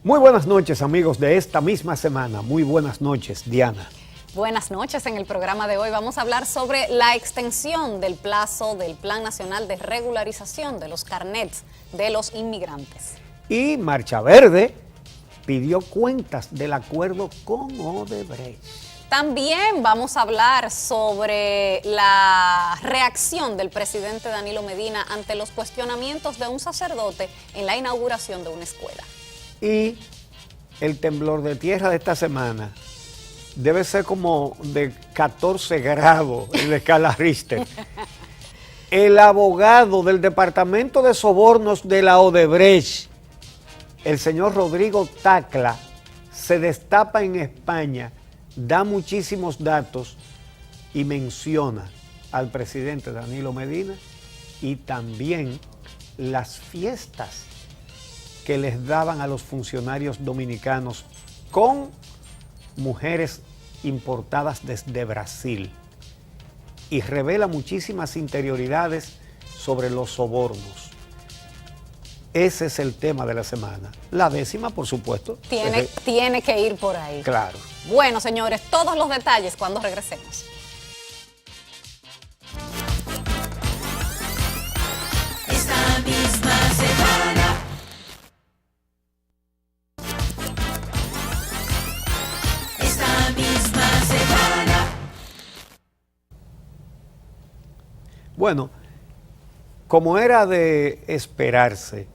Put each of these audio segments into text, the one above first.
Muy buenas noches, amigos de esta misma semana. Muy buenas noches, Diana. Buenas noches. En el programa de hoy vamos a hablar sobre la extensión del plazo del Plan Nacional de Regularización de los carnets de los inmigrantes. Y Marcha Verde pidió cuentas del acuerdo con Odebrecht. También vamos a hablar sobre la reacción del presidente Danilo Medina ante los cuestionamientos de un sacerdote en la inauguración de una escuela. Y el temblor de tierra de esta semana debe ser como de 14 grados en la escala Richter. El abogado del Departamento de Sobornos de la Odebrecht, el señor Rodrigo Tacla, se destapa en España, da muchísimos datos y menciona al presidente Danilo Medina y también las fiestas que les daban a los funcionarios dominicanos con mujeres importadas desde Brasil, y revela muchísimas interioridades sobre los sobornos. Ese es el tema de la semana. La décima, por supuesto. Tiene que ir por ahí. Claro. Bueno, señores, todos los detalles cuando regresemos. Esta misma semana. Bueno, como era de esperarse,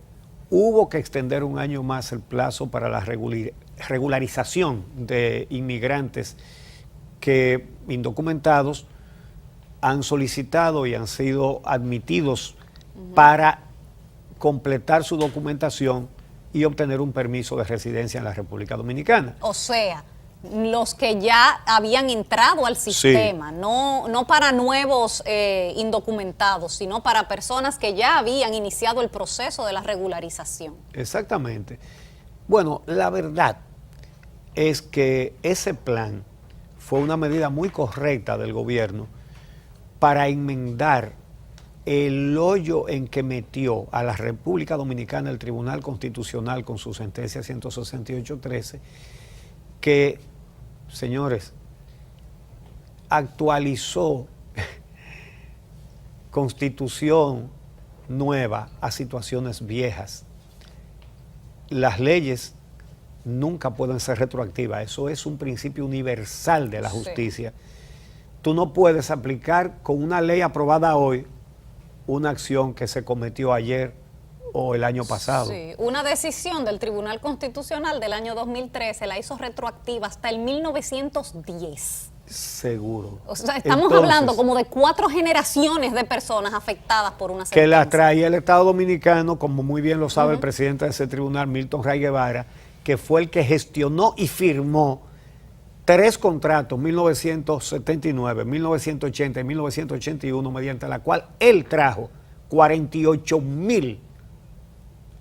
hubo que extender un año más el plazo para la regularización de inmigrantes que, indocumentados, han solicitado y han sido admitidos para completar su documentación y obtener un permiso de residencia en la República Dominicana. O sea, los que ya habían entrado al sistema, sí. no para nuevos indocumentados, sino para personas que ya habían iniciado el proceso de la regularización. Exactamente. Bueno, la verdad es que ese plan fue una medida muy correcta del gobierno para enmendar el hoyo en que metió a la República Dominicana el Tribunal Constitucional con su sentencia 168-13, que, señores, actualizó constitución nueva a situaciones viejas. Las leyes nunca pueden ser retroactivas, eso es un principio universal de la justicia. Sí. Tú no puedes aplicar con una ley aprobada hoy una acción que se cometió ayer o el año pasado. Sí, una decisión del Tribunal Constitucional del año 2013 la hizo retroactiva hasta el 1910. Seguro. O sea, estamos hablando como de 4 generaciones de personas afectadas por una sentencia. Que la traía el Estado Dominicano, como muy bien lo sabe el presidente de ese tribunal, Milton Ray Guevara, que fue el que gestionó y firmó 3 contratos, 1979, 1980 y 1981, mediante la cual él trajo 48,000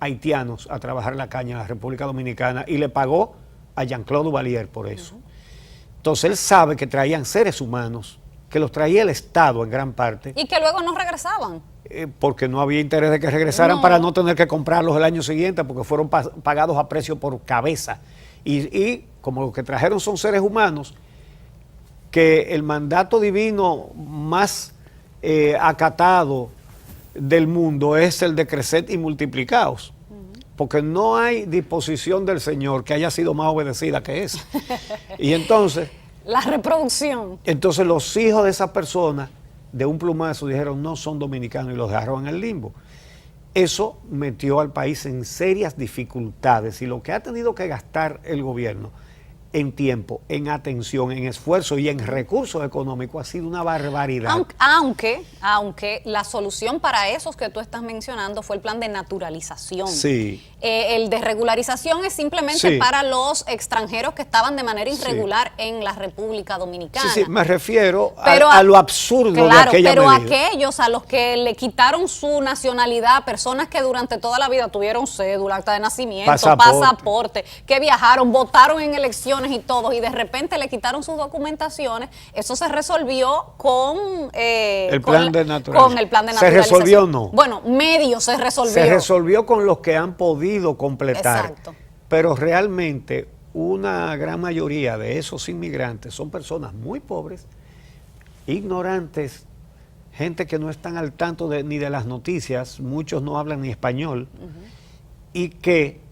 haitianos a trabajar la caña en la República Dominicana y le pagó a Jean-Claude Duvalier por eso. Entonces él sabe que traían seres humanos, que los traía el Estado en gran parte. Y que luego no regresaban. Porque no había interés de que regresaran para no tener que comprarlos el año siguiente, porque fueron pagados a precio por cabeza. Y como lo que trajeron son seres humanos, que el mandato divino más acatado del mundo es el de creced y multiplicaos, porque no hay disposición del Señor que haya sido más obedecida que esa. Y entonces la reproducción. Entonces los hijos de esas personas de un plumazo dijeron no son dominicanos y los dejaron en el limbo. Eso metió al país en serias dificultades, y lo que ha tenido que gastar el gobierno en tiempo, en atención, en esfuerzo y en recursos económicos ha sido una barbaridad. Aunque la solución para esos que tú estás mencionando fue el plan de naturalización. Sí. El de regularización es simplemente para los extranjeros que estaban de manera irregular en la República Dominicana. Sí, me refiero a lo absurdo de aquella pero medida. aquellos a los que le quitaron su nacionalidad, personas que durante toda la vida tuvieron cédula, acta de nacimiento, pasaporte, que viajaron, votaron en elecciones y todo, y de repente le quitaron sus documentaciones, eso se resolvió con el plan de naturalización. Con el plan de ¿Se naturalización. resolvió o no? Bueno, medio se resolvió. Se resolvió con los que han podido completar. Exacto. Pero realmente una gran mayoría de esos inmigrantes son personas muy pobres, ignorantes, gente que no están al tanto ni de las noticias, muchos no hablan ni español, y que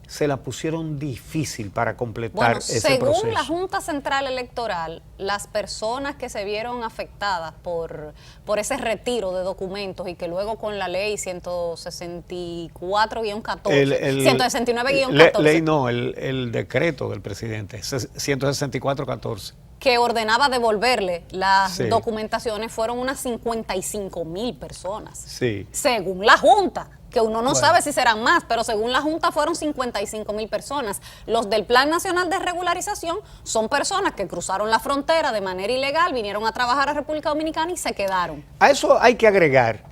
se la pusieron difícil para completar ese proceso. Según la Junta Central Electoral, las personas que se vieron afectadas por ese retiro de documentos y que luego con la ley 164-14, 169-14, ley no, el decreto del presidente, 164-14. que ordenaba devolverle las documentaciones, fueron unas 55,000 personas. Sí. Según la Junta, que uno no sabe si serán más, pero según la Junta fueron 55,000 personas. Los del Plan Nacional de Regularización son personas que cruzaron la frontera de manera ilegal, vinieron a trabajar a República Dominicana y se quedaron. A eso hay que agregar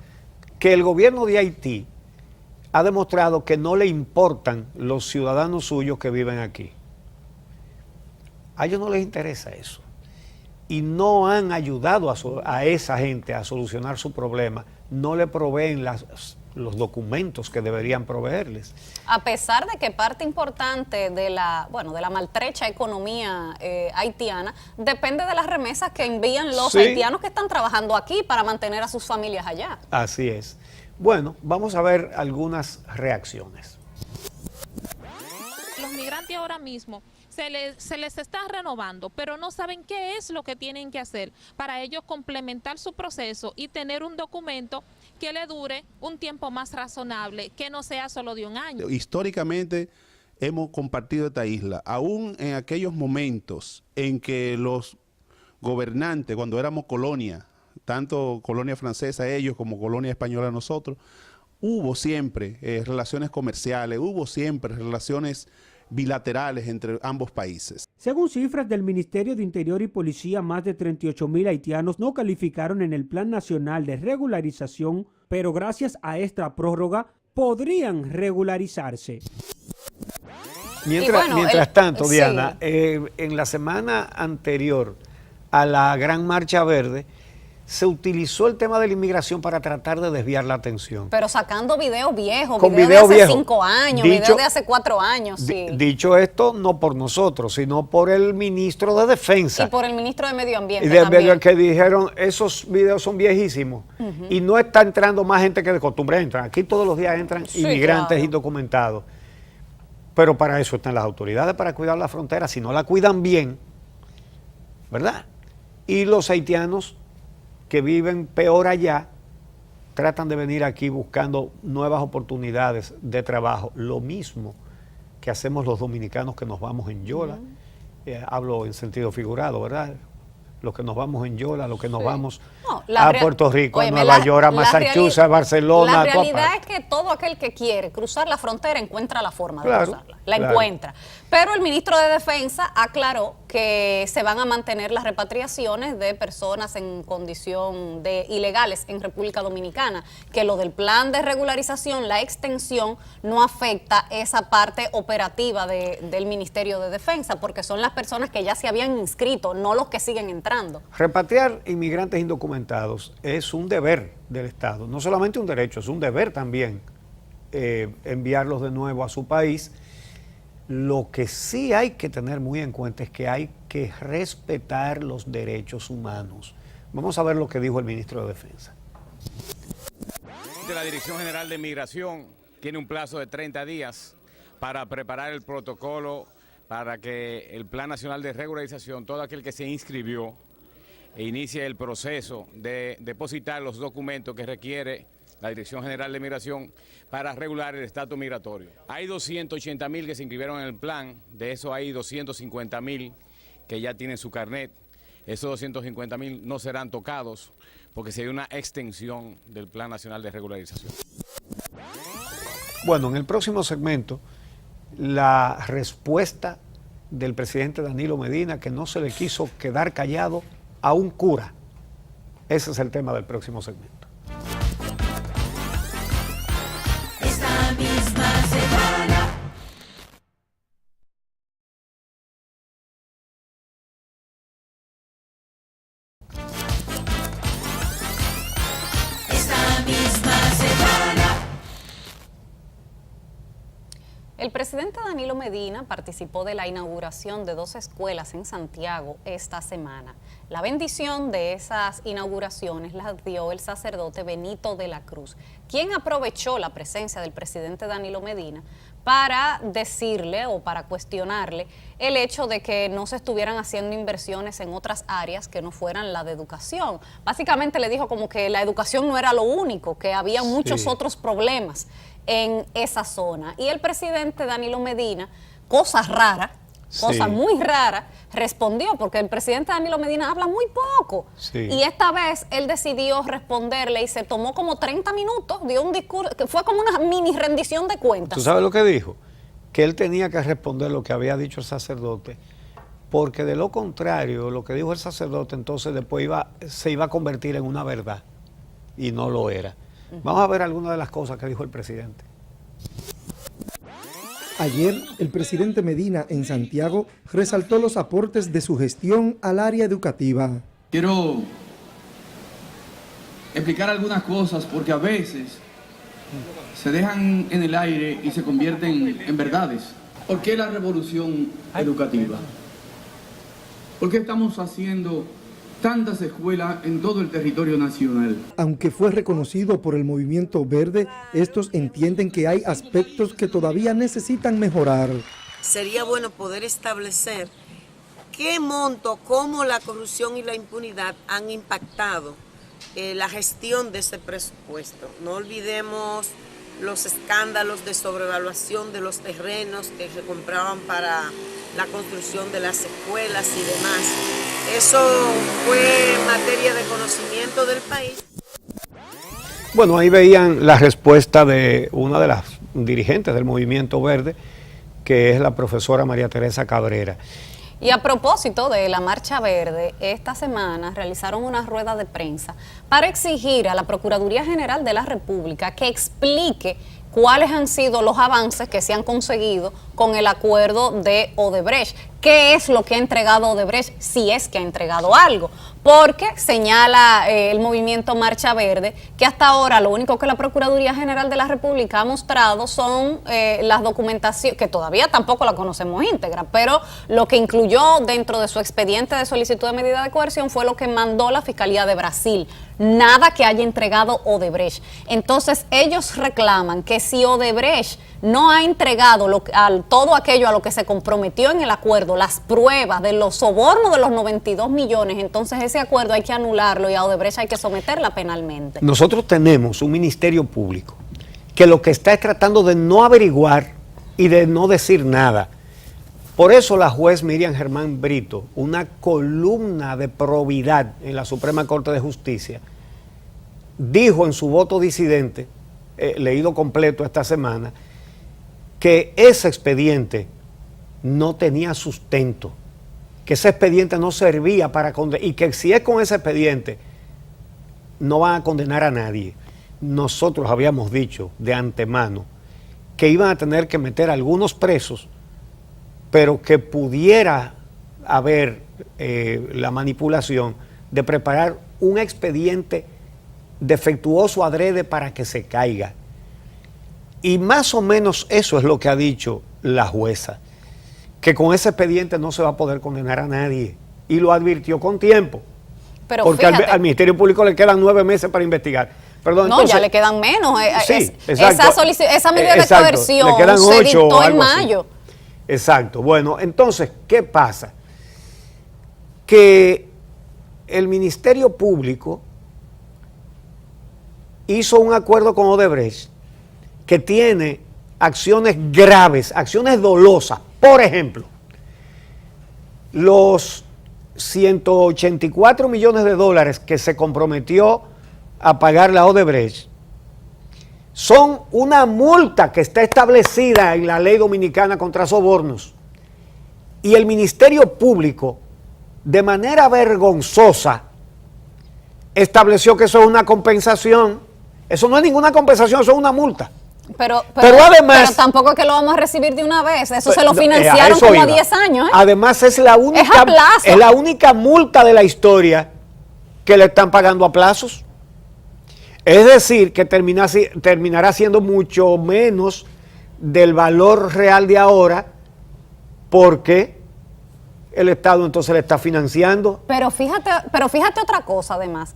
que el gobierno de Haití ha demostrado que no le importan los ciudadanos suyos que viven aquí. A ellos no les interesa eso. Y no han ayudado a esa gente a solucionar su problema. No le proveen los documentos que deberían proveerles. A pesar de que parte importante de la maltrecha economía haitiana depende de las remesas que envían los haitianos que están trabajando aquí para mantener a sus familias allá. Así es. Bueno, vamos a ver algunas reacciones. Los migrantes ahora mismo se les está renovando, pero no saben qué es lo que tienen que hacer para ellos complementar su proceso y tener un documento que le dure un tiempo más razonable, que no sea solo de un año. Históricamente hemos compartido esta isla, aún en aquellos momentos en que los gobernantes, cuando éramos colonia, tanto colonia francesa ellos como colonia española nosotros, hubo siempre relaciones comerciales, hubo siempre relaciones bilaterales entre ambos países. Según cifras del Ministerio de Interior y Policía, más de 38,000 haitianos no calificaron en el Plan Nacional de Regularización, pero gracias a esta prórroga podrían regularizarse. Mientras tanto, Diana, en la semana anterior a la Gran Marcha Verde, se utilizó el tema de la inmigración para tratar de desviar la atención. Pero sacando videos viejos, con videos de hace 5 años, videos de hace 4 años. Sí. Dicho esto, no por nosotros, sino por el ministro de Defensa. Y por el ministro de Medio Ambiente también. Que dijeron, esos videos son viejísimos. Y no está entrando más gente que de costumbre entran. Aquí todos los días entran inmigrantes indocumentados. Pero para eso están las autoridades, para cuidar la frontera. Si no la cuidan bien, ¿verdad? Y los haitianos que viven peor allá, tratan de venir aquí buscando nuevas oportunidades de trabajo. Lo mismo que hacemos los dominicanos que nos vamos en Yola. Hablo en sentido figurado, ¿verdad? Los que nos vamos en Yola, los que nos vamos a Puerto Rico, a Nueva York, a Massachusetts, a Barcelona. La realidad es que todo aquel que quiere cruzar la frontera encuentra la forma de cruzarla. La encuentra. Pero el ministro de Defensa aclaró que se van a mantener las repatriaciones de personas en condición de ilegales en República Dominicana, que lo del plan de regularización, la extensión, no afecta esa parte operativa del Ministerio de Defensa, porque son las personas que ya se habían inscrito, no los que siguen entrando. Repatriar inmigrantes indocumentados es un deber del Estado, no solamente un derecho, es un deber también enviarlos de nuevo a su país. Lo que sí hay que tener muy en cuenta es que hay que respetar los derechos humanos. Vamos a ver lo que dijo el ministro de Defensa. La Dirección General de Migración tiene un plazo de 30 días para preparar el protocolo para que el Plan Nacional de Regularización, todo aquel que se inscribió, inicie el proceso de depositar los documentos que requiere la Dirección General de Migración, para regular el estatus migratorio. Hay 280.000 que se inscribieron en el plan, de eso hay 250.000 que ya tienen su carnet. Esos 250.000 no serán tocados porque sería una extensión del Plan Nacional de Regularización. Bueno, en el próximo segmento, la respuesta del presidente Danilo Medina, que no se le quiso quedar callado a un cura. Ese es el tema del próximo segmento. Esta misma semana. Esta misma semana. El presidente Danilo Medina participó de la inauguración de 2 escuelas en Santiago esta semana. La bendición de esas inauguraciones las dio el sacerdote Benito de la Cruz, quien aprovechó la presencia del presidente Danilo Medina para decirle o para cuestionarle el hecho de que no se estuvieran haciendo inversiones en otras áreas que no fueran la de educación. Básicamente le dijo como que la educación no era lo único, que había muchos otros problemas en esa zona. Y el presidente Danilo Medina, cosa rara, cosa muy rara, respondió, porque el presidente Danilo Medina habla muy poco. Y esta vez él decidió responderle y se tomó como 30 minutos, dio un discurso, que fue como una mini rendición de cuentas. ¿Tú sabes lo que dijo? Que él tenía que responder lo que había dicho el sacerdote, porque de lo contrario, lo que dijo el sacerdote entonces después se iba a convertir en una verdad, y no lo era. Vamos a ver algunas de las cosas que dijo el presidente. Ayer, el presidente Medina en Santiago resaltó los aportes de su gestión al área educativa. Quiero explicar algunas cosas porque a veces se dejan en el aire y se convierten en verdades. ¿Por qué la revolución educativa? ¿Por qué estamos haciendo tantas escuelas en todo el territorio nacional? Aunque fue reconocido por el Movimiento Verde, estos entienden que hay aspectos que todavía necesitan mejorar. Sería bueno poder establecer qué monto, cómo la corrupción y la impunidad han impactado la gestión de ese presupuesto. No olvidemos los escándalos de sobrevaluación de los terrenos que se compraban para la construcción de las escuelas y demás. Eso fue materia de conocimiento del país. Bueno, ahí veían la respuesta de una de las dirigentes del Movimiento Verde, que es la profesora María Teresa Cabrera. Y a propósito de la Marcha Verde, esta semana realizaron una rueda de prensa para exigir a la Procuraduría General de la República que explique cuáles han sido los avances que se han conseguido con el acuerdo de Odebrecht. ¿Qué es lo que ha entregado Odebrecht? Si es que ha entregado algo. Porque señala el movimiento Marcha Verde que hasta ahora lo único que la Procuraduría General de la República ha mostrado son las documentaciones, que todavía tampoco la conocemos íntegra, pero lo que incluyó dentro de su expediente de solicitud de medida de coerción fue lo que mandó la Fiscalía de Brasil. Nada que haya entregado Odebrecht. Entonces ellos reclaman que si Odebrecht no ha entregado todo aquello a lo que se comprometió en el acuerdo, las pruebas de los sobornos de los 92 millones, entonces ese acuerdo hay que anularlo y a Odebrecht hay que someterla penalmente. Nosotros tenemos un ministerio público que lo que está es tratando de no averiguar y de no decir nada. Por eso la juez Miriam Germán Brito, una columna de probidad en la Suprema Corte de Justicia, dijo en su voto disidente, leído completo esta semana, que ese expediente no tenía sustento, que ese expediente no servía para condenar, y que si es con ese expediente no van a condenar a nadie. Nosotros habíamos dicho de antemano que iban a tener que meter a algunos presos, pero que pudiera haber la manipulación de preparar un expediente defectuoso adrede para que se caiga. Y más o menos eso es lo que ha dicho la jueza, que con ese expediente no se va a poder condenar a nadie, y lo advirtió con tiempo. Pero porque al Ministerio Público le quedan 9 meses para investigar. Perdón, no, entonces, ya le quedan menos. Sí, esa medida de coerción le quedan 8 se dictó en mayo. Así. Exacto. Bueno, entonces, ¿qué pasa? Que el Ministerio Público hizo un acuerdo con Odebrecht que tiene acciones graves, acciones dolosas. Por ejemplo, los 184 millones de dólares que se comprometió a pagar la Odebrecht son una multa que está establecida en la ley dominicana contra sobornos. Y el Ministerio Público, de manera vergonzosa, estableció que eso es una compensación. Eso no es ninguna compensación, eso es una multa. Pero además, pero tampoco es que lo vamos a recibir de una vez. Eso se lo financiaron como a 10 años. Además, es la única multa de la historia que le están pagando a plazos. Es decir, que terminará siendo mucho menos del valor real de ahora, porque el Estado entonces le está financiando. Pero fíjate otra cosa además.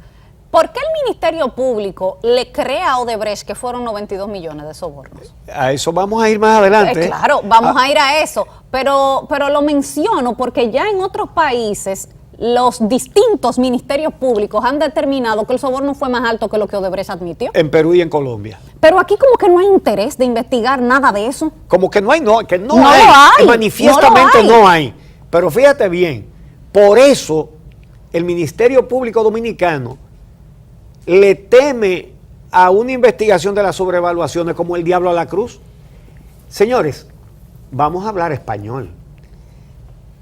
¿Por qué el Ministerio Público le cree a Odebrecht que fueron 92 millones de sobornos? A eso vamos a ir más adelante. Claro, vamos a ir a eso. Pero lo menciono porque ya en otros países los distintos ministerios públicos han determinado que el soborno fue más alto que lo que Odebrecht admitió. En Perú y en Colombia. Pero aquí como que no hay interés de investigar nada de eso. Como que no hay, que no lo hay. Manifiestamente no hay. Pero fíjate bien, por eso el Ministerio Público Dominicano le teme a una investigación de las sobrevaluaciones como el diablo a la cruz. Señores, vamos a hablar español.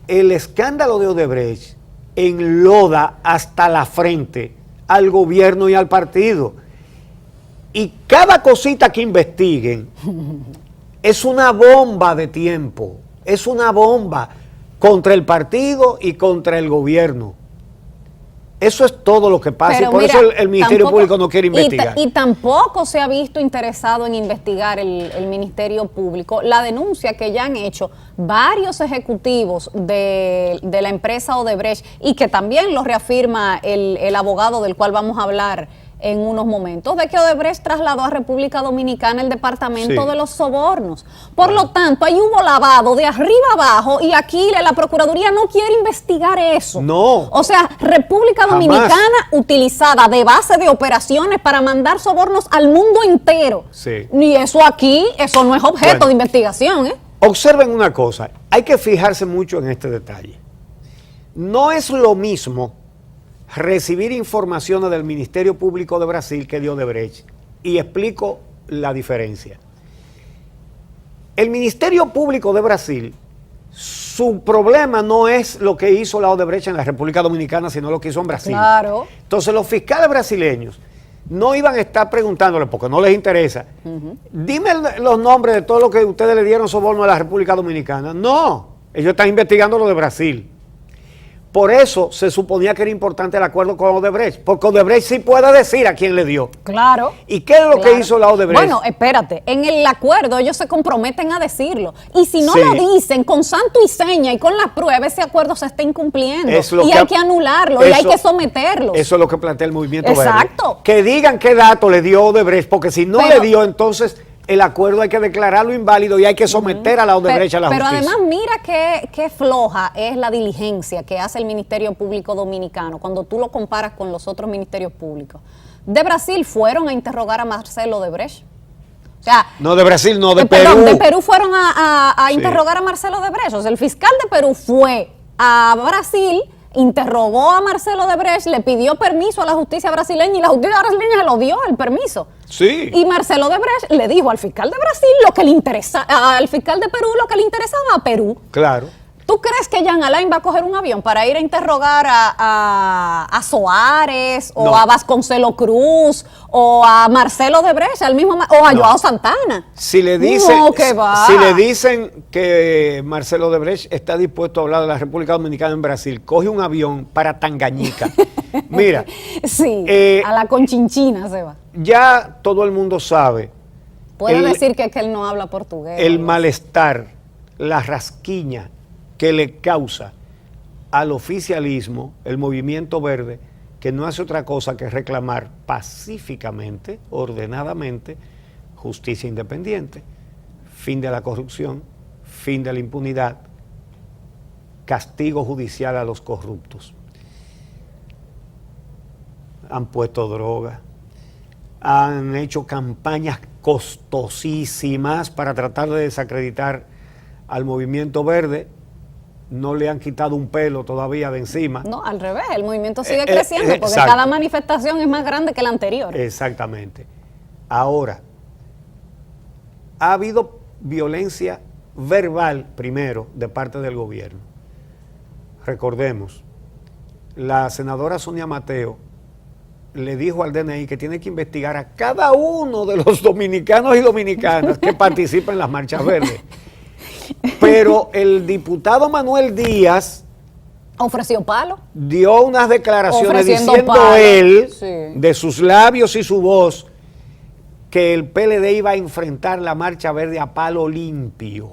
El escándalo de Odebrecht enloda hasta la frente al gobierno y al partido. Y cada cosita que investiguen es una bomba de tiempo, es una bomba contra el partido y contra el gobierno. Eso es todo lo que pasa. Pero y por mira, eso el Ministerio Público no quiere investigar. Y tampoco se ha visto interesado en investigar el Ministerio Público la denuncia que ya han hecho varios ejecutivos de la empresa Odebrecht, y que también lo reafirma el abogado del cual vamos a hablar en unos momentos, de que Odebrecht trasladó a República Dominicana el departamento de los sobornos. Por lo tanto, ahí hubo lavado de arriba abajo, y aquí la Procuraduría no quiere investigar eso. No. O sea, República Dominicana utilizada de base de operaciones para mandar sobornos al mundo entero. Sí. Y eso aquí, eso no es objeto de investigación, ¿eh? Observen una cosa, hay que fijarse mucho en este detalle. No es lo mismo recibir informaciones del Ministerio Público de Brasil que de Odebrecht. Y explico la diferencia. El Ministerio Público de Brasil, su problema no es lo que hizo la Odebrecht en la República Dominicana, sino lo que hizo en Brasil. Claro. Entonces los fiscales brasileños no iban a estar preguntándole, porque no les interesa, dime los nombres de todo lo que ustedes le dieron soborno a la República Dominicana. No, ellos están investigando lo de Brasil. Por eso se suponía que era importante el acuerdo con Odebrecht, porque Odebrecht sí puede decir a quién le dio. Claro. ¿Y qué es lo que hizo la Odebrecht? Bueno, espérate, en el acuerdo ellos se comprometen a decirlo. Y si no lo dicen con santo y seña y con las pruebas, ese acuerdo se está incumpliendo. Y hay que anularlo, y hay que someterlo. Eso es lo que plantea el Movimiento Verde. Exacto. Que digan qué dato le dio Odebrecht, porque si no le dio, entonces el acuerdo hay que declararlo inválido y hay que someter a la Odebrecht a la justicia. Pero además mira qué floja es la diligencia que hace el Ministerio Público Dominicano cuando tú lo comparas con los otros ministerios públicos. De Brasil fueron a interrogar a Marcelo Odebrecht. O sea, no, de Brasil, no, de Perú. Perdón, de Perú fueron a interrogar a Marcelo Odebrecht. O sea, el fiscal de Perú fue a Brasil, interrogó a Marcelo Odebrecht, le pidió permiso a la justicia brasileña, y la justicia brasileña se lo dio el permiso. Sí. Y Marcelo Odebrecht le dijo al fiscal de Brasil lo que le interesa, al fiscal de Perú lo que le interesaba a Perú. Claro. ¿Tú crees que Jean Alain va a coger un avión para ir a interrogar a Soares o a Vasconcelo Cruz o a Marcelo Odebrecht, o a Joao Santana? Si le dicen, si le dicen que Marcelo Odebrecht está dispuesto a hablar de la República Dominicana en Brasil, coge un avión para Tangañica. Mira. Sí, a la Conchinchina se va. Ya todo el mundo sabe. Puede decir que él no habla portugués. El malestar, la rasquiña que le causa al oficialismo, el Movimiento Verde, que no hace otra cosa que reclamar pacíficamente, ordenadamente, justicia independiente, fin de la corrupción, fin de la impunidad, castigo judicial a los corruptos. Han puesto droga, han hecho campañas costosísimas para tratar de desacreditar al movimiento verde. No le han quitado un pelo todavía de encima. No, al revés, el movimiento sigue creciendo porque exacto. cada manifestación es más grande que la anterior. Exactamente. Ahora, ha habido violencia verbal primero de parte del gobierno. Recordemos, la senadora Sonia Mateo le dijo al DNI que tiene que investigar a cada uno de los dominicanos y dominicanas que participan en las marchas verdes. Pero el diputado Manuel Díaz ofreció palo, dio unas declaraciones ofreciendo diciendo palo, él, sí, de sus labios y su voz, que el PLD iba a enfrentar la marcha verde a palo limpio.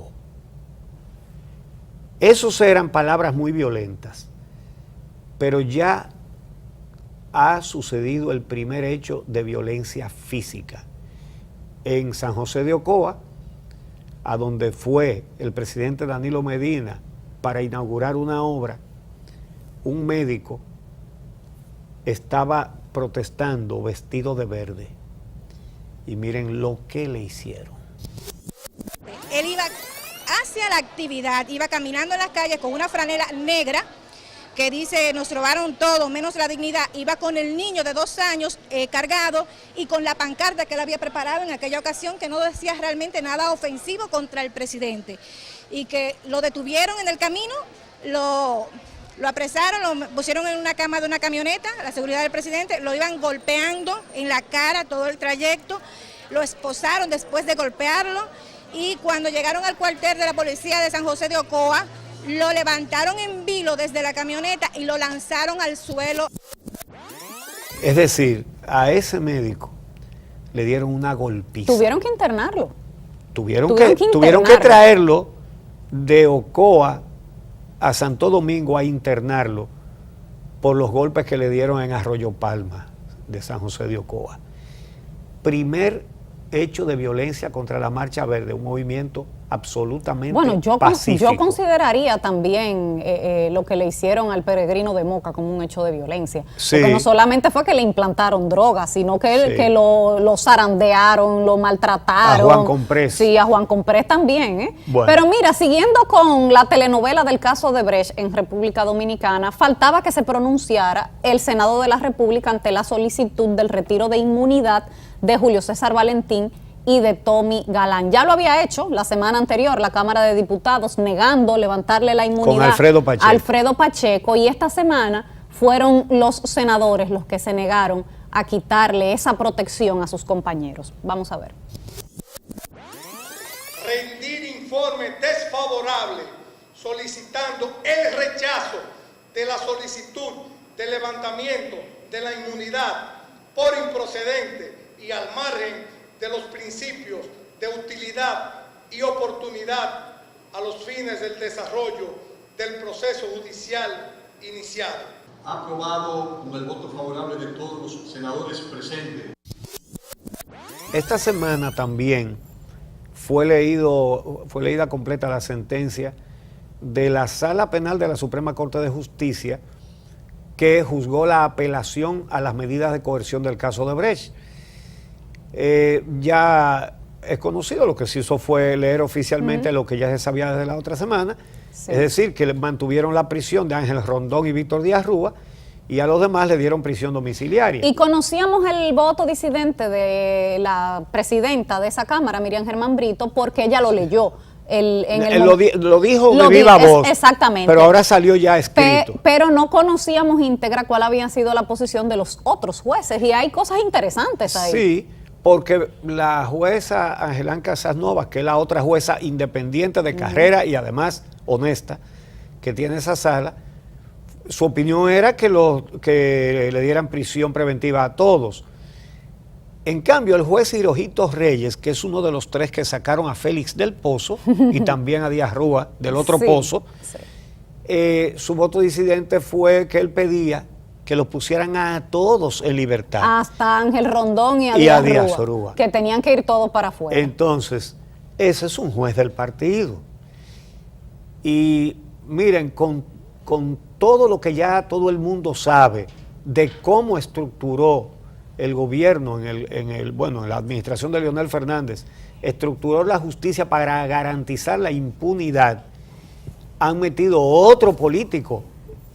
Esas eran palabras muy violentas, pero ya ha sucedido el primer hecho de violencia física. En San José de Ocoa, a donde fue el presidente Danilo Medina para inaugurar una obra, un médico estaba protestando vestido de verde. Y miren lo que le hicieron. Él iba hacia la actividad, iba caminando en las calles con una franela negra que dice nos robaron todo menos la dignidad, iba con el niño de 2 años cargado y con la pancarta que él había preparado en aquella ocasión que no decía realmente nada ofensivo contra el presidente y que lo detuvieron en el camino, lo apresaron, lo pusieron en una cama de una camioneta, la seguridad del presidente, lo iban golpeando en la cara todo el trayecto, lo esposaron después de golpearlo y cuando llegaron al cuartel de la policía de San José de Ocoa, lo levantaron en vilo desde la camioneta y lo lanzaron al suelo. Es decir, a ese médico le dieron una golpiza. Tuvieron que internarlo. Tuvieron que traerlo de Ocoa a Santo Domingo a internarlo por los golpes que le dieron en Arroyo Palma de San José de Ocoa. Primer hecho de violencia contra la Marcha Verde, un movimiento absolutamente pacífico. Yo consideraría también lo que le hicieron al peregrino de Moca como un hecho de violencia. Sí. Porque no solamente fue que le implantaron drogas, sino que lo zarandearon, lo maltrataron. A Juan Comprés. Sí, a Juan Comprés también. Bueno. Pero mira, siguiendo con la telenovela del caso de Brecht en República Dominicana, faltaba que se pronunciara el Senado de la República ante la solicitud del retiro de inmunidad de Julio César Valentín y de Tommy Galán. Ya lo había hecho la semana anterior la Cámara de Diputados negando levantarle la inmunidad con Alfredo Pacheco. Y esta semana fueron los senadores los que se negaron a quitarle esa protección a sus compañeros. Vamos a ver. Rendir informe desfavorable solicitando el rechazo de la solicitud de levantamiento de la inmunidad por improcedente y al margen de los principios de utilidad y oportunidad a los fines del desarrollo del proceso judicial iniciado. Aprobado con el voto favorable de todos los senadores presentes. Esta semana también fue leída completa la sentencia de la Sala Penal de la Suprema Corte de Justicia que juzgó la apelación a las medidas de coerción del caso de Brecht. Ya es conocido, lo que se hizo fue leer oficialmente lo que ya se sabía desde la otra semana, es decir, que mantuvieron la prisión de Ángel Rondón y Víctor Díaz Rúa y a los demás le dieron prisión domiciliaria. Y conocíamos el voto disidente de la presidenta de esa Cámara, Miriam Germán Brito, porque ella lo leyó. Lo dijo de viva voz, exactamente. Pero ahora salió ya escrito. Pero no conocíamos íntegra cuál había sido la posición de los otros jueces y hay cosas interesantes ahí. Sí, porque la jueza Angelán Casas Novas, que es la otra jueza independiente de carrera y además honesta que tiene esa sala, su opinión era que le dieran prisión preventiva a todos. En cambio, el juez Hirojito Reyes, que es uno de los 3 que sacaron a Félix del Pozo y también a Díaz Rúa del otro pozo, su voto disidente fue que él pedía que los pusieran a todos en libertad. Hasta Ángel Rondón y a Díaz Rúa, que tenían que ir todos para afuera. Entonces, ese es un juez del partido. Y miren, con todo lo que ya todo el mundo sabe de cómo estructuró el gobierno, en la administración de Leonel Fernández, estructuró la justicia para garantizar la impunidad, han metido otro político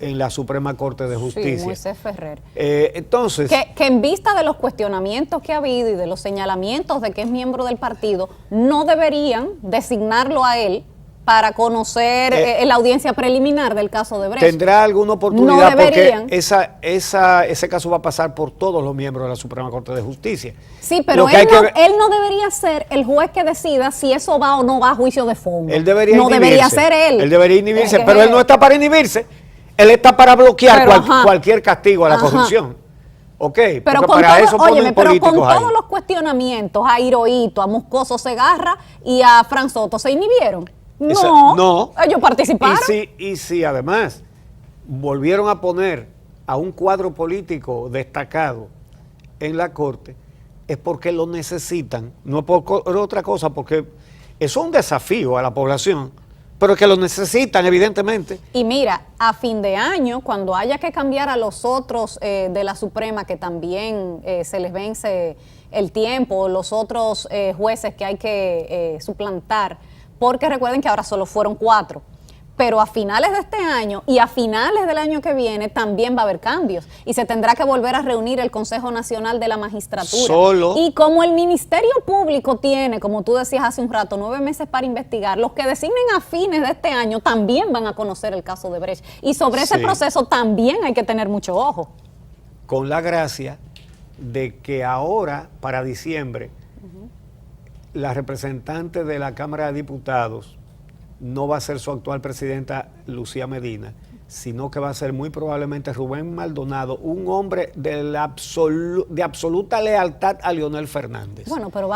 en la Suprema Corte de Justicia. Sí, Moisés Ferrer. Entonces... Que en vista de los cuestionamientos que ha habido y de los señalamientos de que es miembro del partido, no deberían designarlo a él para conocer la audiencia preliminar del caso de Brecht. ¿Tendrá alguna oportunidad? No deberían. Porque ese caso va a pasar por todos los miembros de la Suprema Corte de Justicia. Sí, pero él no debería ser el juez que decida si eso va o no va a juicio de fondo. Él debería no inhibirse. Debería ser él. Él debería inhibirse, pero él no está para inhibirse. Él está para bloquear cualquier castigo a la corrupción. ¿Ok? Pero con, para todo, eso óyeme, pero con ahí. todos los cuestionamientos a Hirohito, a Moscoso Segarra y a Fran Soto, ¿se inhibieron? No, ellos participaron. Y si además volvieron a poner a un cuadro político destacado en la Corte, es porque lo necesitan, no por otra cosa, porque eso es un desafío a la población, pero que lo necesitan evidentemente. Y mira, a fin de año, cuando haya que cambiar a los otros de la Suprema, que también se les vence el tiempo, los otros jueces que hay que suplantar, porque recuerden que ahora solo fueron 4, pero a finales de este año y a finales del año que viene también va a haber cambios y se tendrá que volver a reunir el Consejo Nacional de la Magistratura. Y como el Ministerio Público tiene, como tú decías hace un rato, 9 meses para investigar, los que designen a fines de este año también van a conocer el caso de Brecht. Y sobre ese proceso también hay que tener mucho ojo. Con la gracia de que ahora, para diciembre, la representante de la Cámara de Diputados no va a ser su actual presidenta Lucía Medina, sino que va a ser muy probablemente Rubén Maldonado, un hombre de absoluta lealtad a Leonel Fernández. Bueno, pero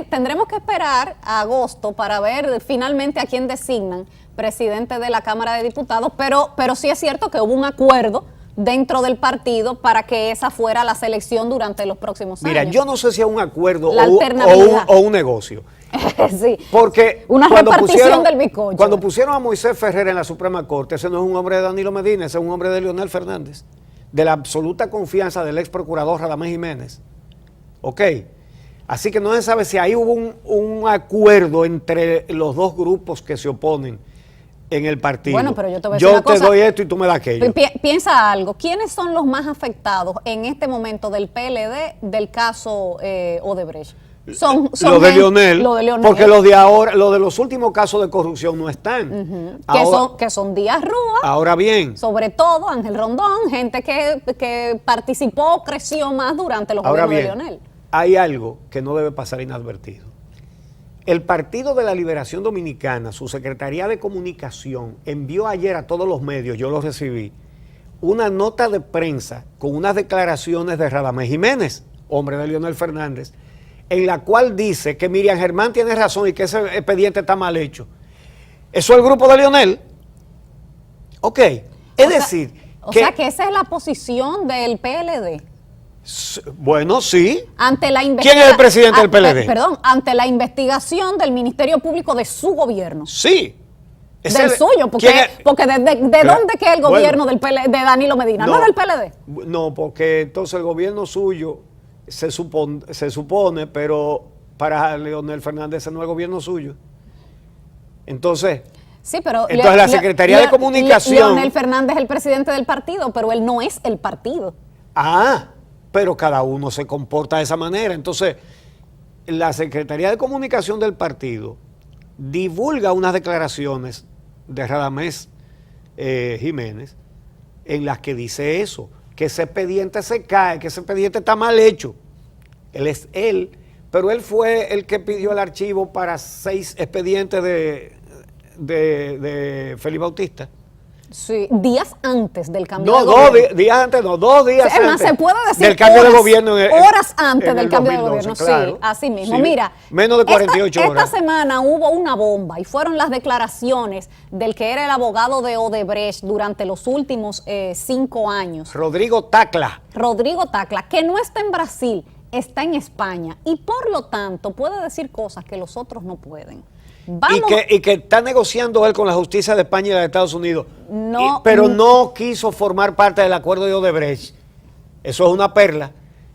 tendremos que esperar a agosto para ver finalmente a quién designan presidente de la Cámara de Diputados, pero sí es cierto que hubo un acuerdo dentro del partido para que esa fuera la selección durante los próximos años. Mira, yo no sé si es un acuerdo o un negocio. Sí, porque una repartición del bizcocho. Cuando pusieron a Moisés Ferrer en la Suprema Corte, ese no es un hombre de Danilo Medina, ese es un hombre de Leonel Fernández, de la absoluta confianza del ex procurador Radamés Jiménez. ¿Ok? Así que no se sabe si ahí hubo un acuerdo entre los dos grupos que se oponen en el partido. Bueno, pero yo te voy a decir una cosa. Yo te doy esto y tú me das aquello. Piensa algo. ¿Quiénes son los más afectados en este momento del PLD del caso Odebrecht? Son lo de Leonel, porque los de ahora, los de los últimos casos de corrupción no están. Que son Díaz Rúa. Ahora bien. Sobre todo Ángel Rondón, gente que participó, creció más durante los gobiernos de Leonel. Hay algo que no debe pasar inadvertido. El Partido de la Liberación Dominicana, su Secretaría de Comunicación, envió ayer a todos los medios, yo lo recibí, una nota de prensa con unas declaraciones de Radamés Jiménez, hombre de Leonel Fernández, en la cual dice que Miriam Germán tiene razón y que ese expediente está mal hecho. ¿Eso es el grupo de Leonel? Ok. O sea que esa es la posición del PLD. Bueno, sí. ¿Quién es el presidente del PLD? Perdón, ante la investigación del Ministerio Público de su gobierno. Sí. Del suyo, porque ¿de dónde queda el gobierno del PLD, de Danilo Medina? No del PLD. No, porque entonces el gobierno suyo se supone, pero para Leonel Fernández no es el gobierno suyo. Entonces, sí, pero la Secretaría de Comunicación... Leonel Fernández es el presidente del partido, pero él no es el partido. Pero cada uno se comporta de esa manera. Entonces, la Secretaría de Comunicación del partido divulga unas declaraciones de Radamés Jiménez en las que dice eso, que ese expediente se cae, que ese expediente está mal hecho. Pero él fue el que pidió el archivo para 6 expedientes de Félix Bautista. Sí, días antes del cambio de gobierno. 2 días antes, 2 días antes. Es más, se puede decir del cambio de gobierno. Horas antes del cambio de gobierno, claro. Sí, así mismo. Sí, mira, menos de 48 horas. Esta semana hubo una bomba y fueron las declaraciones del que era el abogado de Odebrecht durante los últimos 5 años. Rodrigo Tacla, que no está en Brasil, está en España y por lo tanto puede decir cosas que los otros no pueden. Y que está negociando él con la justicia de España y la de Estados Unidos, pero no quiso formar parte del acuerdo de Odebrecht. Eso es una perla.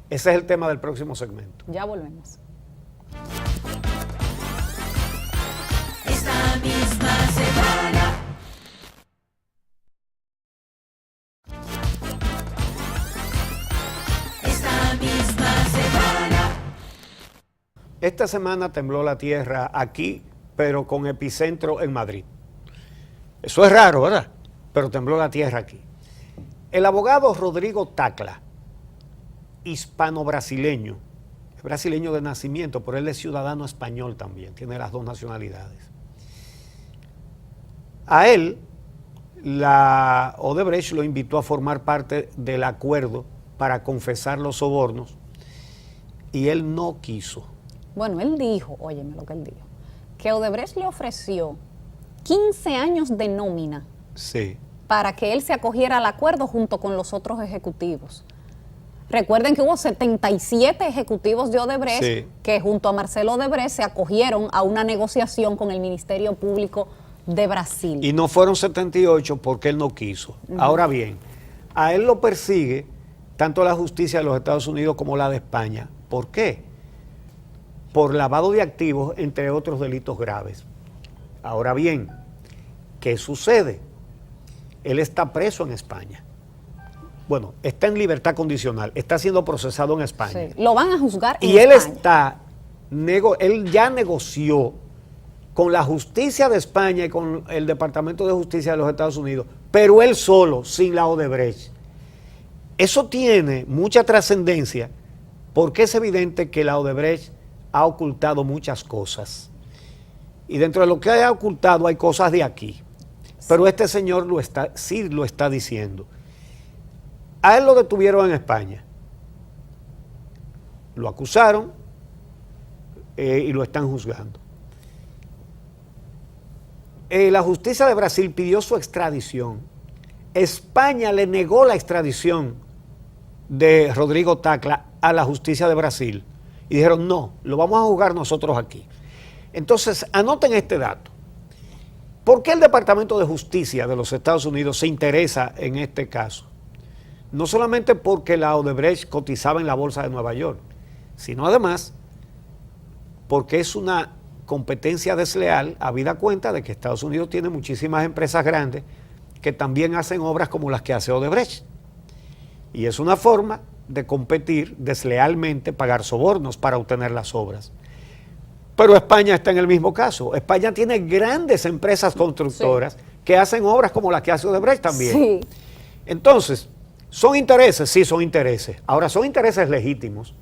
Ese es el tema del próximo segmento. Ya volvemos. Esta misma semana. Esta misma semana. Esta semana tembló la tierra aquí, pero con epicentro en Madrid. Eso es raro, ¿verdad? Pero tembló la tierra aquí. El abogado Rodrigo Tacla, hispano-brasileño, es brasileño de nacimiento, pero él es ciudadano español también, tiene las dos nacionalidades. A él, la Odebrecht lo invitó a formar parte del acuerdo para confesar los sobornos y él no quiso. Bueno, él dijo, óyeme lo que él dijo, que Odebrecht le ofreció 15 años de nómina Sí. para que él se acogiera al acuerdo junto con los otros ejecutivos. Recuerden que hubo 77 ejecutivos de Odebrecht Sí. que junto a Marcelo Odebrecht se acogieron a una negociación con el Ministerio Público de Brasil. Y no fueron 78 porque él no quiso. Ahora bien, a él lo persigue tanto la justicia de los Estados Unidos como la de España. ¿Por qué? Por lavado de activos, entre otros delitos graves. Ahora bien, ¿qué sucede? Él está preso en España. Bueno, está en libertad condicional, está siendo procesado en España. Sí, lo van a juzgar en Y él España. él ya negoció con la justicia de España y con el Departamento de Justicia de los Estados Unidos, pero él solo, sin la Odebrecht. Eso tiene mucha trascendencia porque es evidente que la Odebrecht ha ocultado muchas cosas. Y dentro de lo que ha ocultado hay cosas de aquí. Pero este señor sí lo está diciendo. A él lo detuvieron en España. Lo acusaron y lo están juzgando. La justicia de Brasil pidió su extradición. España le negó la extradición de Rodrigo Tacla a la justicia de Brasil. Y dijeron, no, lo vamos a juzgar nosotros aquí. Entonces, anoten este dato. ¿Por qué el Departamento de Justicia de los Estados Unidos se interesa en este caso? No solamente porque la Odebrecht cotizaba en la Bolsa de Nueva York, sino además porque es una competencia desleal, habida cuenta de que Estados Unidos tiene muchísimas empresas grandes que también hacen obras como las que hace Odebrecht. Y es una forma de competir deslealmente, pagar sobornos para obtener las obras. Pero España está en el mismo caso. España tiene grandes empresas constructoras que hacen obras como las que hace Odebrecht también. Sí. Entonces, ¿son intereses? Sí, son intereses. Ahora, son intereses legítimos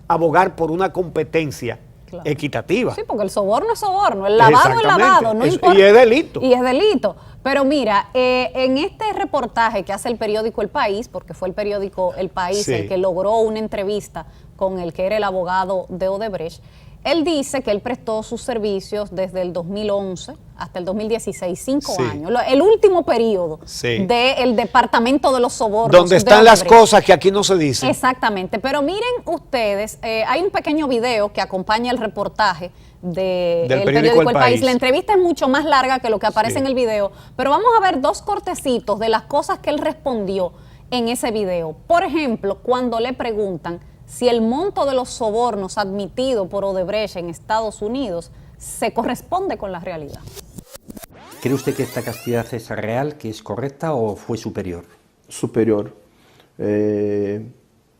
abogar por una competencia equitativa. Sí, porque el soborno es soborno, el lavado es lavado, no importa. Y es delito. Y es delito. Pero mira, en este reportaje que hace el periódico El País, porque fue el periódico El País el que logró una entrevista con el que era el abogado de Odebrecht, él dice que él prestó sus servicios desde el 2011 hasta el 2016, 5 años. El último periodo del Departamento de los Sobornos. Donde están las cosas que aquí no se dicen. Exactamente. Pero miren ustedes, hay un pequeño video que acompaña el reportaje del periódico El País. La entrevista es mucho más larga que lo que aparece en el video, pero vamos a ver dos cortecitos de las cosas que él respondió en ese video. Por ejemplo, cuando le preguntan si el monto de los sobornos admitido por Odebrecht en Estados Unidos se corresponde con la realidad. ¿Cree usted que esta cantidad es real, que es correcta o fue superior? Superior. En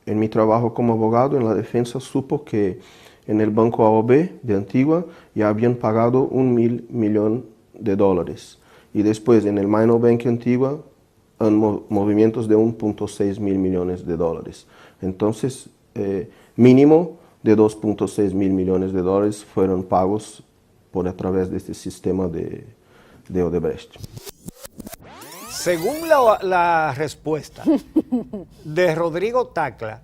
mi trabajo como abogado en la defensa supo que en el Banco AOB de Antigua ya habían pagado $1.000 millones y después en el Minor Bank Antigua han movimientos de $1.6 mil millones. Entonces, mínimo de $2.6 mil millones fueron pagos a través de este sistema de Odebrecht. Según la respuesta de Rodrigo Tacla,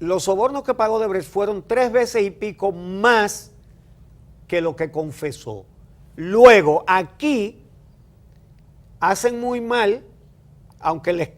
los sobornos que pagó Odebrecht fueron 3 veces y pico más que lo que confesó. Luego, aquí hacen muy mal, aunque le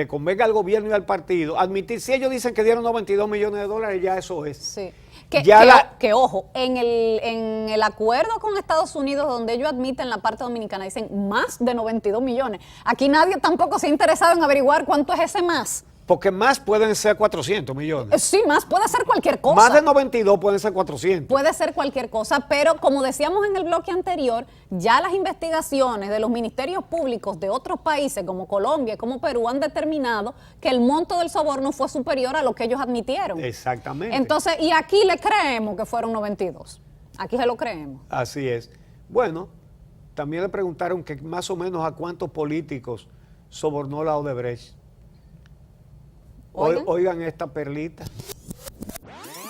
convenga al gobierno y al partido, admitir, si ellos dicen que dieron $92 millones, ya eso es. Sí. Que ojo, en el acuerdo con Estados Unidos, donde ellos admiten la parte dominicana, dicen más de 92 millones. Aquí nadie tampoco se ha interesado en averiguar cuánto es ese más. Porque más pueden ser 400 millones. Sí, más puede ser cualquier cosa. Más de 92 pueden ser 400. Puede ser cualquier cosa, pero como decíamos en el bloque anterior, ya las investigaciones de los ministerios públicos de otros países como Colombia, como Perú, han determinado que el monto del soborno fue superior a lo que ellos admitieron. Exactamente. Entonces, y aquí le creemos que fueron 92. Aquí se lo creemos. Así es. Bueno, también le preguntaron que más o menos a cuántos políticos sobornó la Odebrecht. Oigan esta perlita.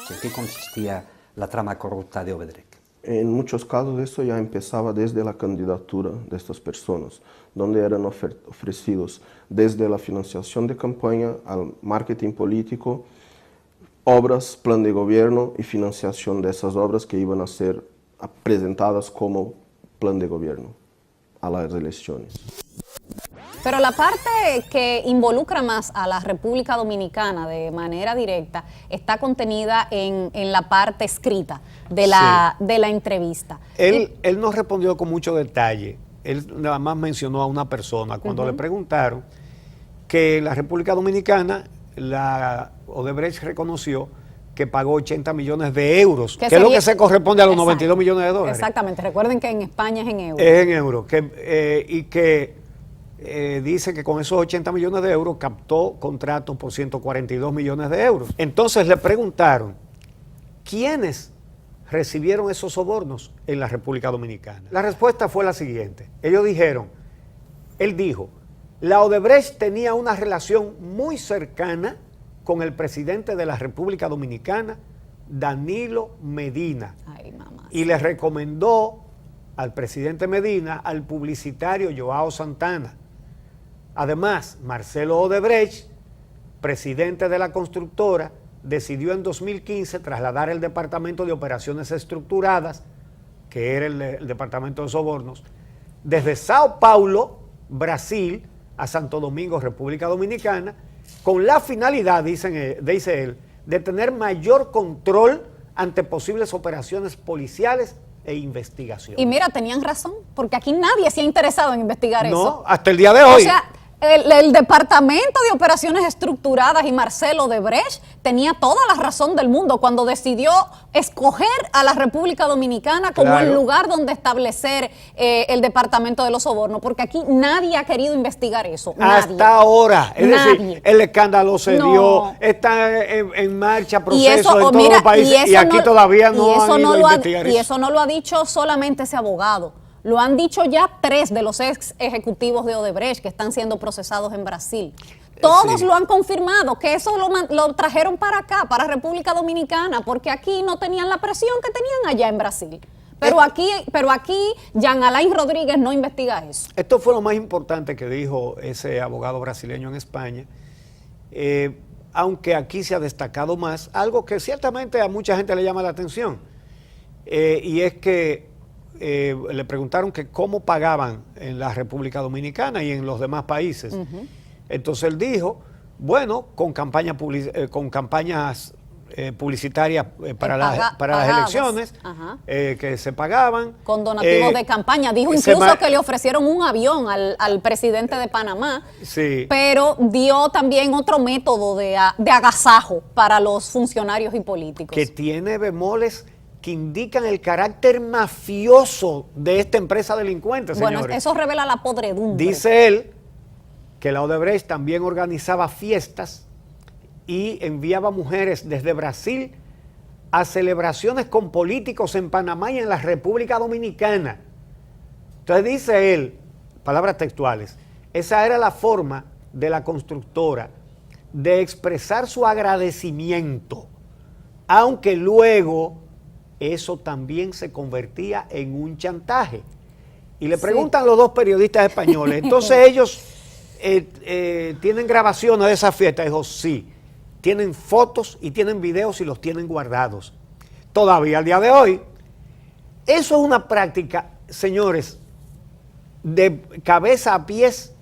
¿En qué consistía la trama corrupta de Odebrecht? En muchos casos esto ya empezaba desde la candidatura de estas personas, donde eran ofrecidos desde la financiación de campaña al marketing político, obras, plan de gobierno y financiación de esas obras que iban a ser presentadas como plan de gobierno a las elecciones. Pero la parte que involucra más a la República Dominicana de manera directa está contenida en la parte escrita de la entrevista. Él no respondió con mucho detalle. Él nada más mencionó a una persona cuando le preguntaron que la República Dominicana, la Odebrecht reconoció que pagó 80 millones de euros, que es lo que se corresponde a los 92 millones de dólares. Exactamente, recuerden que en España es en euros. Es en euros, y que dice que con esos 80 millones de euros captó contratos por 142 millones de euros. Entonces le preguntaron, ¿quiénes recibieron esos sobornos en la República Dominicana? La respuesta fue la siguiente. Él dijo, la Odebrecht tenía una relación muy cercana con el presidente de la República Dominicana, Danilo Medina. Ay, mamá. Y le recomendó al presidente Medina al publicitario Joao Santana. Además, Marcelo Odebrecht, presidente de la constructora, decidió en 2015 trasladar el Departamento de Operaciones Estructuradas, que era el Departamento de Sobornos, desde Sao Paulo, Brasil, a Santo Domingo, República Dominicana, con la finalidad, dice él, de tener mayor control ante posibles operaciones policiales e investigaciones. Y mira, tenían razón, porque aquí nadie se ha interesado en investigar eso. No, hasta el día de hoy. O sea, el Departamento de Operaciones Estructuradas y Marcelo Odebrecht tenía toda la razón del mundo cuando decidió escoger a la República Dominicana como el lugar donde establecer el Departamento de los Sobornos, porque aquí nadie ha querido investigar eso. Hasta ahora. Es decir, el escándalo se dio, está en marcha procesos en todos los países y aquí todavía no han ido a investigar eso. Y eso no lo ha dicho solamente ese abogado. Lo han dicho ya 3 de los ex ejecutivos de Odebrecht que están siendo procesados en Brasil. Todos lo han confirmado, que eso lo trajeron para acá, para República Dominicana, porque aquí no tenían la presión que tenían allá en Brasil. Pero aquí Jean Alain Rodríguez no investiga eso. Esto fue lo más importante que dijo ese abogado brasileño en España. Aunque aquí se ha destacado más, algo que ciertamente a mucha gente le llama la atención, y es que le preguntaron que cómo pagaban en la República Dominicana y en los demás países. Entonces él dijo, bueno, con campañas publicitarias para las elecciones, que se pagaban. Con donativos de campaña. Dijo incluso que le ofrecieron un avión al presidente de Panamá, pero dio también otro método de agasajo para los funcionarios y políticos. Que tiene bemoles que indican el carácter mafioso de esta empresa delincuente, señores. Bueno, eso revela la podredumbre. Dice él que la Odebrecht también organizaba fiestas y enviaba mujeres desde Brasil a celebraciones con políticos en Panamá y en la República Dominicana. Entonces dice él, palabras textuales, esa era la forma de la constructora de expresar su agradecimiento, aunque luego eso también se convertía en un chantaje. Y le preguntan los dos periodistas españoles, entonces ellos tienen grabaciones de esa fiesta. Dijo, sí, tienen fotos y tienen videos y los tienen guardados. Todavía al día de hoy. Eso es una práctica, señores, de cabeza a pies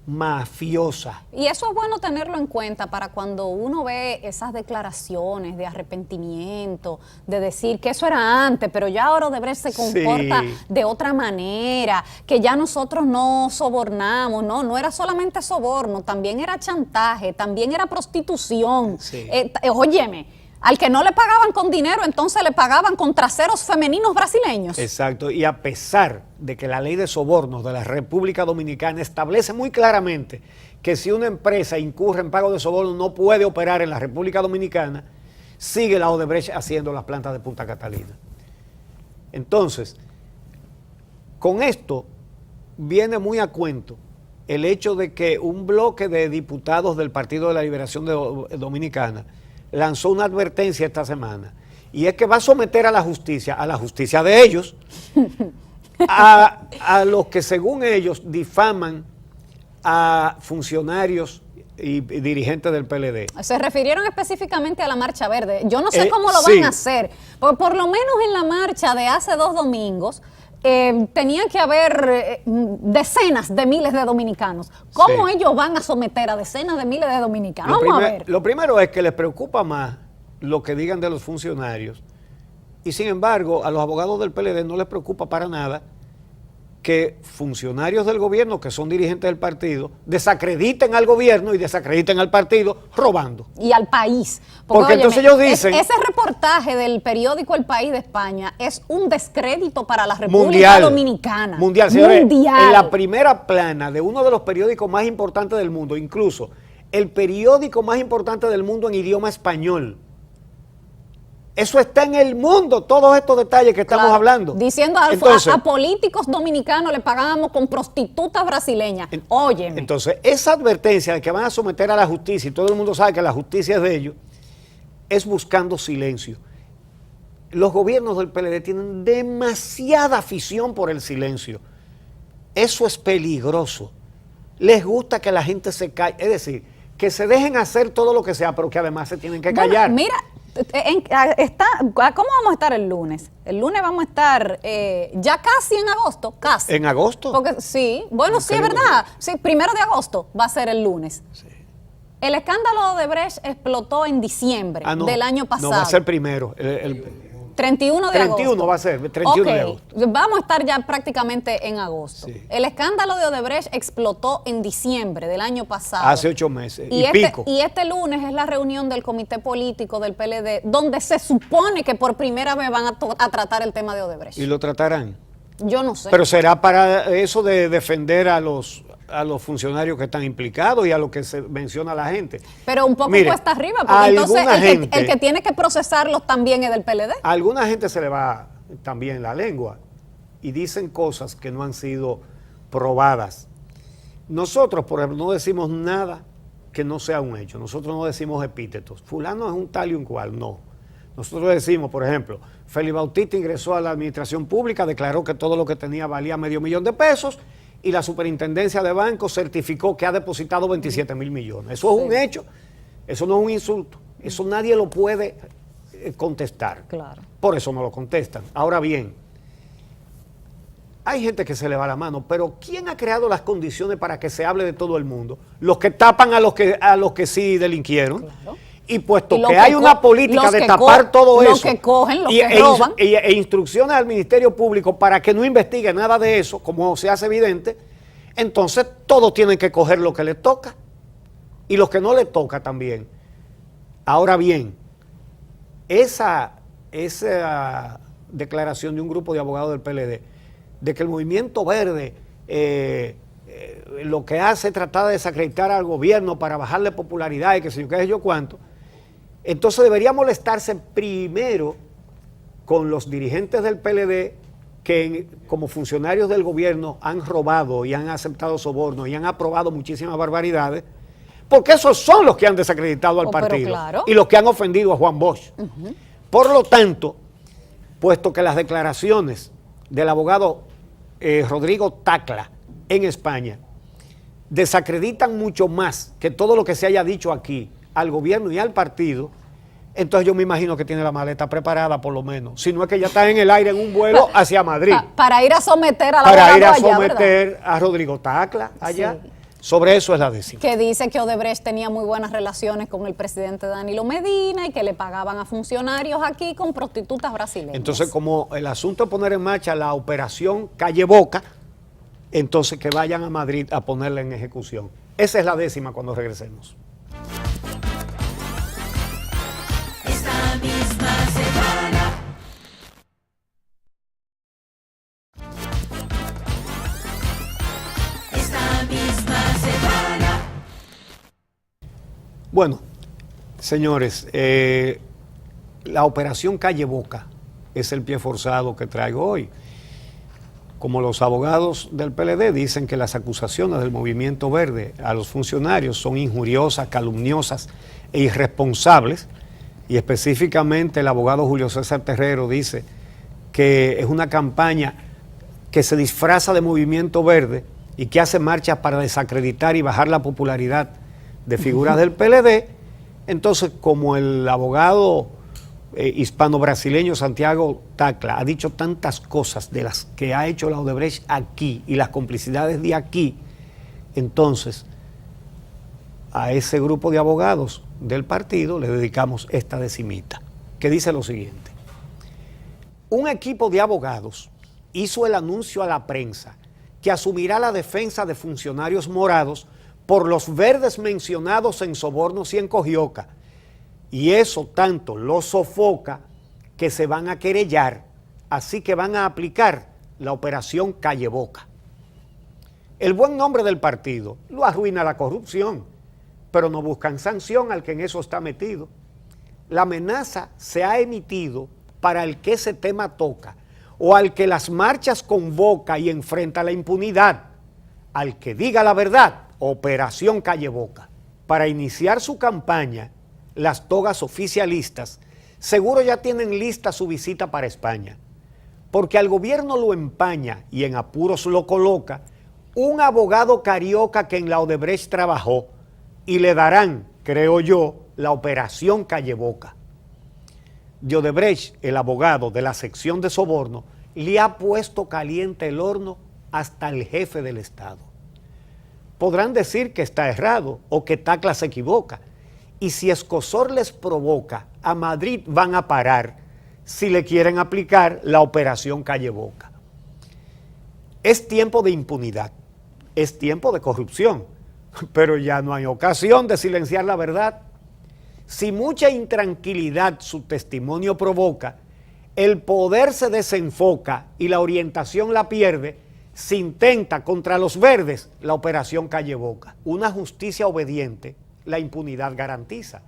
mafiosa. Y eso es bueno tenerlo en cuenta para cuando uno ve esas declaraciones de arrepentimiento, de decir que eso era antes, pero ya ahora Odebrecht se comporta de otra manera, que ya nosotros no sobornamos, no era solamente soborno, también era chantaje, también era prostitución. Óyeme, al que no le pagaban con dinero, entonces le pagaban con traseros femeninos brasileños. Exacto, y a pesar de que la ley de sobornos de la República Dominicana establece muy claramente que si una empresa incurre en pago de soborno no puede operar en la República Dominicana, sigue la Odebrecht haciendo las plantas de Punta Catalina. Entonces, con esto viene muy a cuento el hecho de que un bloque de diputados del Partido de la Liberación Dominicana lanzó una advertencia esta semana, y es que va a someter a la justicia de ellos, a los que según ellos difaman a funcionarios y dirigentes del PLD. Se refirieron específicamente a la Marcha Verde. Yo no sé cómo lo van a hacer, porque por lo menos en la marcha de hace 2 domingos, tenían que haber decenas de miles de dominicanos. ¿Cómo ellos van a someter a decenas de miles de dominicanos? Vamos a ver. Lo primero es que les preocupa más lo que digan de los funcionarios, y sin embargo a los abogados del PLD no les preocupa para nada que funcionarios del gobierno, que son dirigentes del partido, desacrediten al gobierno y desacrediten al partido robando. Y al país. Porque óyeme, entonces ellos dicen... Ese reportaje del periódico El País de España es un descrédito para la República Dominicana. Mundial. En la primera plana de uno de los periódicos más importantes del mundo, incluso el periódico más importante del mundo en idioma español. Eso está en el mundo, todos estos detalles que estamos hablando. Diciendo a políticos dominicanos le pagábamos con prostitutas brasileñas. Óyeme. Entonces, esa advertencia de que van a someter a la justicia, y todo el mundo sabe que la justicia es de ellos, es buscando silencio. Los gobiernos del PLD tienen demasiada afición por el silencio. Eso es peligroso. Les gusta que la gente se calle, es decir, que se dejen hacer todo lo que sea, pero que además se tienen que callar. Mira, ¿cómo vamos a estar el lunes? El lunes vamos a estar ya casi en agosto, casi. ¿En agosto? Porque sí, bueno, sí, es verdad. Sí, 1 de agosto va a ser el lunes. Sí. El escándalo de Odebrecht explotó en diciembre del año pasado. No, va a ser primero. 31 de agosto. 31 va a ser, 31 de agosto. Vamos a estar ya prácticamente en agosto. Sí. El escándalo de Odebrecht explotó en diciembre del año pasado. Hace 8 meses y pico. Y este lunes es la reunión del comité político del PLD, donde se supone que por primera vez van a tratar el tema de Odebrecht. ¿Y lo tratarán? Yo no sé. Pero será para eso de defender a los funcionarios que están implicados y a lo que se menciona la gente. Pero un poco cuesta arriba, porque entonces el que tiene que procesarlos también es del PLD. A alguna gente se le va también la lengua y dicen cosas que no han sido probadas. Nosotros, por ejemplo, no decimos nada que no sea un hecho. Nosotros no decimos epítetos. Fulano es un tal y un cual, no. Nosotros decimos, por ejemplo, Félix Bautista ingresó a la administración pública, declaró que todo lo que tenía valía $500,000 de pesos, y la superintendencia de bancos certificó que ha depositado 27,000 millones. Eso es un hecho, eso no es un insulto, eso nadie lo puede contestar. Claro. Por eso no lo contestan. Ahora bien, hay gente que se le va la mano, pero ¿quién ha creado las condiciones para que se hable de todo el mundo? Los que tapan a los que sí delinquieron. Claro. Y puesto que hay una política de tapar todo eso, los que cogen, los que roban, e instrucciones al Ministerio Público para que no investigue nada de eso, como se hace evidente, entonces todos tienen que coger lo que les toca y los que no les toca también. Ahora bien, esa declaración de un grupo de abogados del PLD de que el Movimiento Verde lo que hace es tratar de desacreditar al gobierno para bajarle popularidad y que sé yo qué sé yo cuánto. Entonces debería molestarse primero con los dirigentes del PLD que como funcionarios del gobierno han robado y han aceptado sobornos y han aprobado muchísimas barbaridades, porque esos son los que han desacreditado al partido y los que han ofendido a Juan Bosch. Por lo tanto, puesto que las declaraciones del abogado Rodrigo Tacla en España desacreditan mucho más que todo lo que se haya dicho aquí al gobierno y al partido, entonces yo me imagino que tiene la maleta preparada por lo menos, si no es que ya está en el aire en un vuelo hacia Madrid. Para ir a someter a para ir a someter a Rodrigo Tacla allá. Sobre eso es la décima. Que dice que Odebrecht tenía muy buenas relaciones con el presidente Danilo Medina y que le pagaban a funcionarios aquí con prostitutas brasileñas. Entonces, como el asunto es poner en marcha la operación Calle Boca, entonces que vayan a Madrid a ponerla en ejecución. Esa es la décima cuando regresemos. Esta misma semana. Esta misma semana. Bueno, señores, la operación Calle Boca es el pie forzado que traigo hoy. Como los abogados del PLD dicen que las acusaciones del Movimiento Verde a los funcionarios son injuriosas, calumniosas e irresponsables, y específicamente el abogado Julio César Terrero dice que es una campaña que se disfraza de Movimiento Verde y que hace marchas para desacreditar y bajar la popularidad de figuras del PLD. Entonces, como el abogado hispano-brasileño Santiago Tacla ha dicho tantas cosas de las que ha hecho la Odebrecht aquí y las complicidades de aquí, entonces a ese grupo de abogados del partido le dedicamos esta decimita, que dice lo siguiente: un equipo de abogados hizo el anuncio a la prensa que asumirá la defensa de funcionarios morados por los verdes mencionados en sobornos y en cogioca, y eso tanto los sofoca que se van a querellar, así que van a aplicar la operación Calle Boca. El buen nombre del partido lo arruina la corrupción, pero no buscan sanción al que en eso está metido. La amenaza se ha emitido para el que ese tema toca, o al que las marchas convoca y enfrenta la impunidad, al que diga la verdad, operación Calle Boca. Para iniciar su campaña, las togas oficialistas seguro ya tienen lista su visita para España, porque al gobierno lo empaña y en apuros lo coloca un abogado carioca que en la Odebrecht trabajó, y le darán, creo yo, la operación Calle Boca. De Odebrecht, el abogado de la sección de soborno, le ha puesto caliente el horno hasta el jefe del Estado. Podrán decir que está errado o que Tacla se equivoca, y si Escosor les provoca, a Madrid van a parar si le quieren aplicar la operación Calle Boca. Es tiempo de impunidad, es tiempo de corrupción, pero ya no hay ocasión de silenciar la verdad. Si mucha intranquilidad su testimonio provoca, el poder se desenfoca y la orientación la pierde, se intenta contra los verdes la operación Calle Boca. Una justicia obediente la impunidad garantiza,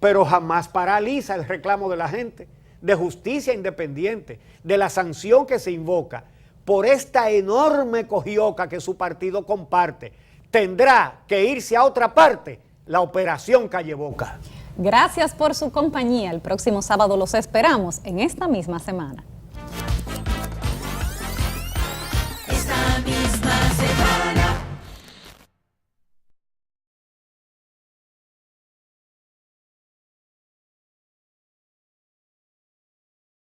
pero jamás paraliza el reclamo de la gente de justicia independiente, de la sanción que se invoca por esta enorme cogioca que su partido comparte. Tendrá que irse a otra parte la operación Calle Boca. Gracias por su compañía. El próximo sábado los esperamos en esta misma semana.